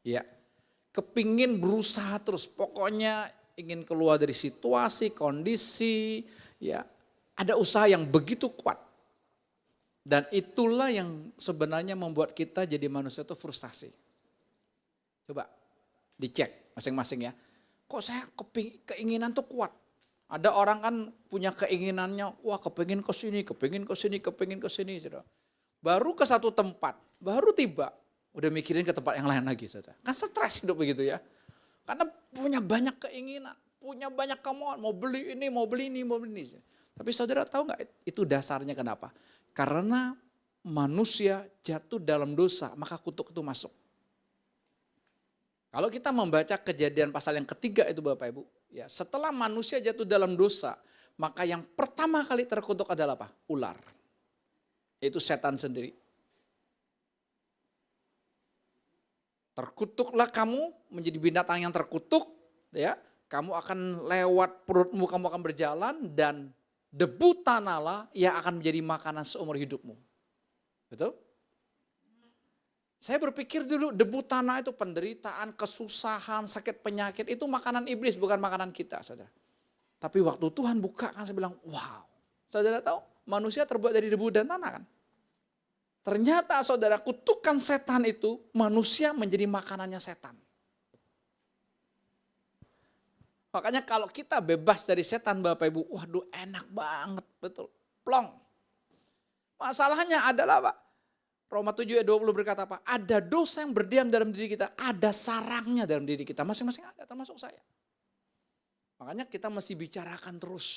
Ya, kepingin berusaha terus, pokoknya ingin keluar dari situasi, kondisi, ya. Ada usaha yang begitu kuat. Dan itulah yang sebenarnya membuat kita jadi manusia itu frustasi. Coba dicek masing-masing ya. Kok saya keinginan tuh kuat. Ada orang kan punya keinginannya, wah kepingin ke sini, kepingin ke sini, kepingin ke sini. Saudara. Baru ke satu tempat, baru tiba, udah mikirin ke tempat yang lain lagi. Saudara. Kan stres hidup begitu ya. Karena punya banyak keinginan, punya banyak kemauan, mau beli ini, mau beli ini, mau beli ini. Tapi saudara tahu nggak itu dasarnya kenapa? Karena manusia jatuh dalam dosa, maka kutuk itu masuk. Kalau kita membaca Kejadian pasal yang ketiga itu Bapak Ibu, ya setelah manusia jatuh dalam dosa, maka yang pertama kali terkutuk adalah apa? Ular. Itu setan sendiri. Terkutuklah kamu menjadi binatang yang terkutuk, ya. Kamu akan lewat perutmu, kamu akan berjalan dan debu tanahlah yang akan menjadi makanan seumur hidupmu. Betul? Saya berpikir dulu debu tanah itu penderitaan, kesusahan, sakit penyakit itu makanan iblis bukan makanan kita, saudara. Tapi waktu Tuhan bukakan saya bilang, wow. Saudara tahu manusia terbuat dari debu dan tanah kan? Ternyata saudara kutukan setan itu manusia menjadi makanannya setan. Makanya kalau kita bebas dari setan Bapak Ibu, waduh enak banget, betul. Plong. Masalahnya adalah Pak, Roma 7 ayat 20 berkata apa? Ada dosa yang berdiam dalam diri kita, ada sarangnya dalam diri kita. Masing-masing ada, termasuk saya. Makanya kita mesti bicarakan terus.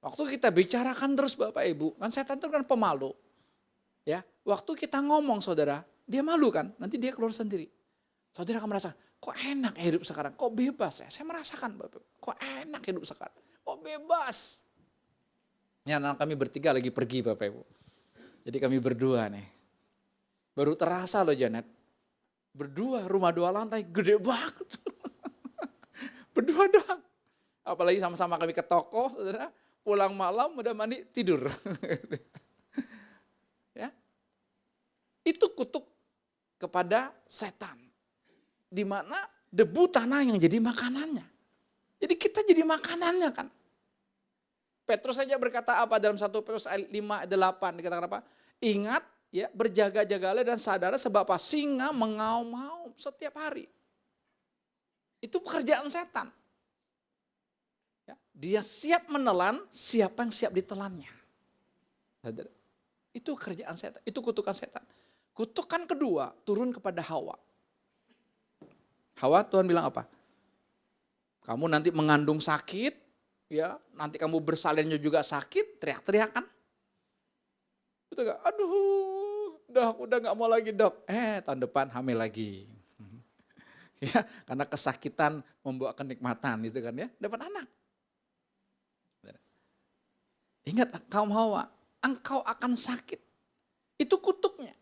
Waktu kita bicarakan terus Bapak Ibu, kan setan itu kan pemalu. Ya, waktu kita ngomong saudara, dia malu kan, nanti dia keluar sendiri. Saudara akan merasa, kok enak hidup sekarang, kok bebas ya. Saya merasakan Bapak, kok enak hidup sekarang, kok bebas. Ya, anak kami bertiga lagi pergi Bapak Ibu. Jadi kami berdua nih. Baru terasa loh Janet. Berdua, rumah 2 lantai, gede banget. Berdua doang. Apalagi sama-sama kami ke toko, saudara. Pulang malam, udah mandi, tidur. Ya, itu kutuk kepada setan. Di mana debu tanah yang jadi makanannya. Jadi kita jadi makanannya kan. Petrus saja berkata apa dalam 1 Petrus 5 ayat 8. Dikatakan apa? Ingat ya, berjaga-jagalah dan sadar sebab apa? Singa mengaum-ngaum setiap hari. Itu pekerjaan setan. Ya, dia siap menelan, siapa yang siap ditelannya. Itu kerjaan setan, itu kutukan setan. Kutukan kedua turun kepada Hawa. Hawa Tuhan bilang apa? Kamu nanti mengandung sakit, ya nanti kamu bersalinnya juga sakit, teriak-teriakan. Betul gak? Aduh, dok, udah gak mau lagi dok. Tahun depan hamil lagi. Ya, karena kesakitan membawa kenikmatan gitu kan ya, dapat anak. Ingat kaum Hawa, engkau akan sakit. Itu kutuknya.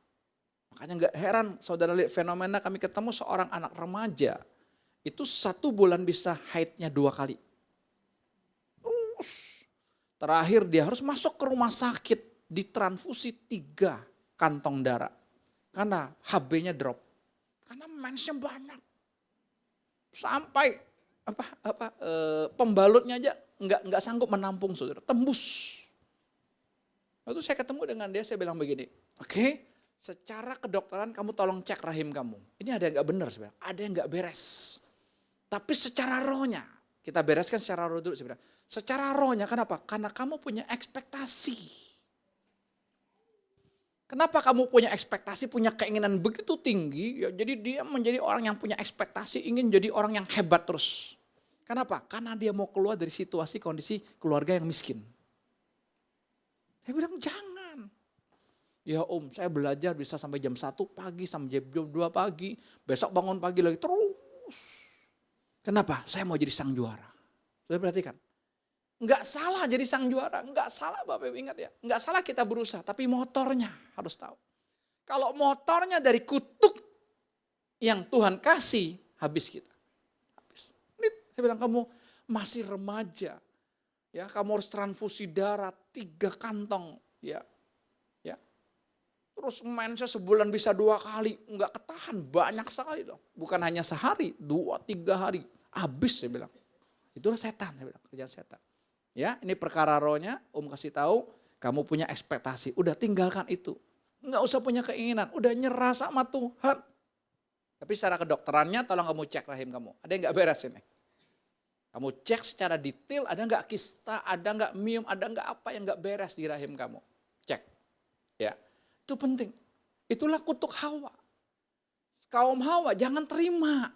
Makanya gak heran saudara lihat fenomena kami ketemu seorang anak remaja. Itu 1 bulan bisa haidnya 2 kali. Terakhir dia harus masuk ke rumah sakit, ditransfusi 3 kantong darah. Karena HB-nya drop. Karena mensnya banyak. Sampai pembalutnya aja nggak sanggup menampung saudara, tembus. Lalu saya ketemu dengan dia, saya bilang begini, oke, secara kedokteran kamu tolong cek rahim kamu. Ini ada yang nggak benar sebenarnya, ada yang nggak beres. Tapi secara rohnya, kita bereskan secara roh dulu sebenarnya. Secara rohnya kenapa? Karena kamu punya ekspektasi. Kenapa kamu punya ekspektasi, punya keinginan begitu tinggi, ya jadi dia menjadi orang yang punya ekspektasi, ingin jadi orang yang hebat terus. Kenapa? Karena dia mau keluar dari situasi kondisi keluarga yang miskin. Saya bilang jangan. Ya om, saya belajar bisa sampai jam 1 pagi, sampai jam 2 pagi, besok bangun pagi lagi terus. Kenapa? Saya mau jadi sang juara. Sudah perhatikan. Enggak salah jadi sang juara, enggak salah Bapak Ibu ingat ya. Enggak salah kita berusaha, tapi motornya harus tahu. Kalau motornya dari kutuk yang Tuhan kasih, habis kita. Habis. Saya bilang kamu masih remaja, ya kamu harus transfusi darah 3 kantong, ya, ya. Terus mensnya sebulan bisa 2 kali, nggak ketahan, banyak sekali dong. Bukan hanya sehari, 2, 3 hari, habis saya bilang. Itulah setan, saya bilang, kerjaan setan. Ya, ini perkara rohnya, kasih tahu, kamu punya ekspektasi, udah tinggalkan itu. Nggak usah punya keinginan, udah nyerah sama Tuhan. Tapi secara kedokterannya, tolong kamu cek rahim kamu, ada yang nggak beres ini. Kamu cek secara detail, ada nggak kista, ada nggak miom, ada nggak apa yang nggak beres di rahim kamu. Cek, ya. Itu penting. Itulah kutuk Hawa. Kaum Hawa jangan terima.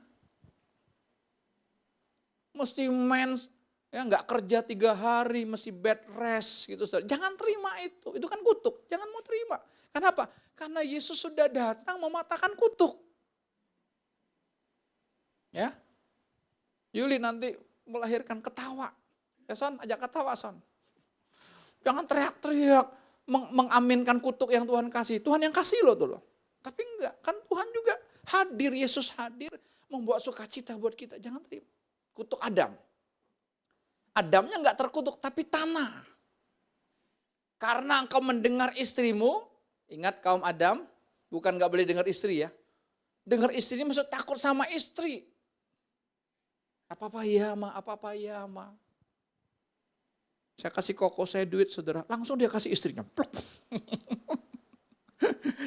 Mesti mens, ya nggak kerja 3 hari, mesti bed rest gitu. Jangan terima itu. Itu kan kutuk. Jangan mau terima. Kenapa? Karena Yesus sudah datang mematahkan kutuk. Ya. Yuli nanti melahirkan ketawa. Ya Son, ajak ketawa Son. Jangan teriak-teriak. Mengaminkan kutuk yang Tuhan kasih. Tuhan yang kasih loh tuh loh. Tapi enggak, kan Tuhan juga hadir, Yesus hadir, membuat sukacita buat kita. Jangan terima. Kutuk Adam. Adamnya enggak terkutuk, tapi tanah. Karena engkau mendengar istrimu, ingat kaum Adam, bukan enggak boleh dengar istri ya. Dengar istri maksud takut sama istri. Apa-apa ya ma. Saya kasih koko saya duit saudara, langsung dia kasih istrinya. Pluk.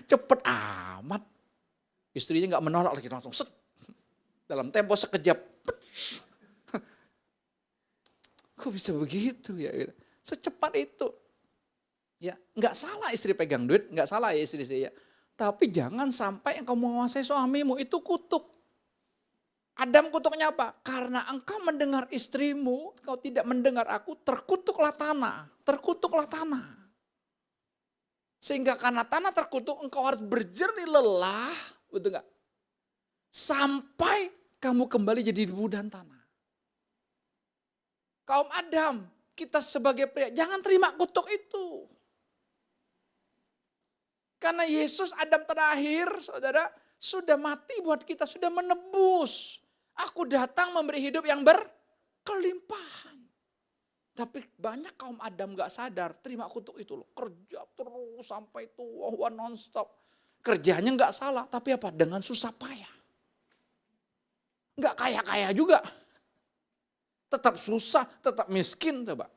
Cepet amat. Istrinya nggak menolak lagi, langsung set. Dalam tempo sekejap. Kok bisa begitu ya? Secepat itu. Ya, nggak salah istri pegang duit, nggak salah ya istri saya. Tapi jangan sampai engkau menguasai suamimu, itu kutuk. Adam kutuknya apa? Karena engkau mendengar istrimu, engkau tidak mendengar aku, terkutuklah tanah. Terkutuklah tanah. Sehingga karena tanah terkutuk, engkau harus berjernih lelah, betul enggak? Sampai kamu kembali jadi debu dan tanah. Kaum Adam, kita sebagai pria, jangan terima kutuk itu. Karena Yesus Adam terakhir, saudara, sudah mati buat kita, sudah menebus. Aku datang memberi hidup yang berkelimpahan. Tapi banyak kaum Adam gak sadar, terima kutuk itu loh. Kerja terus sampai tua, non-stop. Kerjanya gak salah, tapi apa? Dengan susah payah. Gak kaya-kaya juga. Tetap susah, tetap miskin coba.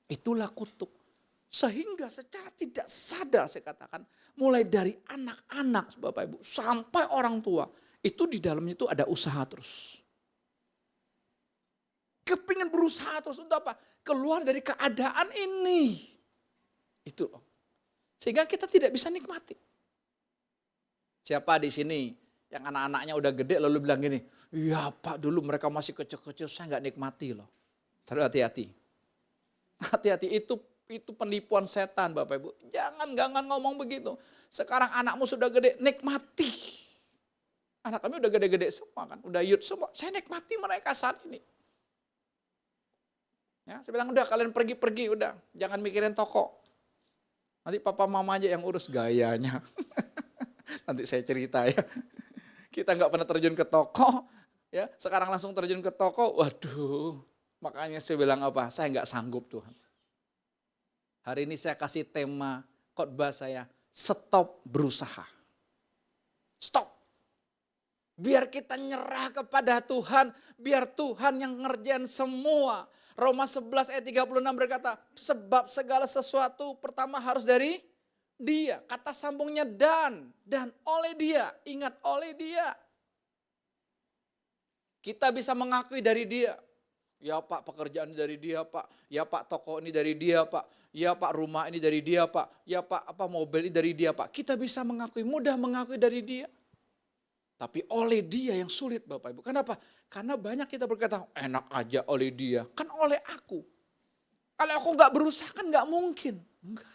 Itulah kutuk. Sehingga secara tidak sadar saya katakan, mulai dari anak-anak Bapak Ibu, sampai orang tua, itu di dalamnya itu ada usaha terus. Kepingin berusaha terus untuk apa? Keluar dari keadaan ini. Itu. Sehingga kita tidak bisa nikmati. Siapa di sini yang anak-anaknya udah gede lalu bilang gini, iya Pak dulu mereka masih kecil-kecil saya gak nikmati loh. Saudara hati-hati. Hati-hati itu penipuan setan Bapak Ibu. Jangan ngomong begitu. Sekarang anakmu sudah gede, nikmati. Anak kami udah gede-gede semua kan, udah youth semua. Saya nikmati mereka saat ini. Ya, saya bilang udah kalian pergi-pergi udah, jangan mikirin toko. Nanti papa mama aja yang urus gayanya. Nanti saya cerita ya. Kita nggak pernah terjun ke toko, ya. Sekarang langsung terjun ke toko, waduh. Makanya saya bilang apa? Saya nggak sanggup Tuhan. Hari ini saya kasih tema khotbah saya, stop berusaha. Stop. Biar kita nyerah kepada Tuhan, biar Tuhan yang ngerjain semua. Roma 11 ayat 36 berkata, sebab segala sesuatu pertama harus dari Dia. Kata sambungnya dan oleh Dia. Ingat oleh Dia. Kita bisa mengakui dari Dia. Ya Pak pekerjaan ini dari Dia Pak. Ya Pak toko ini dari Dia Pak. Ya Pak rumah ini dari Dia Pak. Ya Pak mobil ini dari Dia Pak. Kita bisa mengakui, mudah mengakui dari Dia. Tapi oleh Dia yang sulit Bapak Ibu. Kenapa? Karena banyak kita berkata, enak aja oleh Dia. Kan oleh aku. Kalau aku gak berusaha kan gak mungkin. Enggak.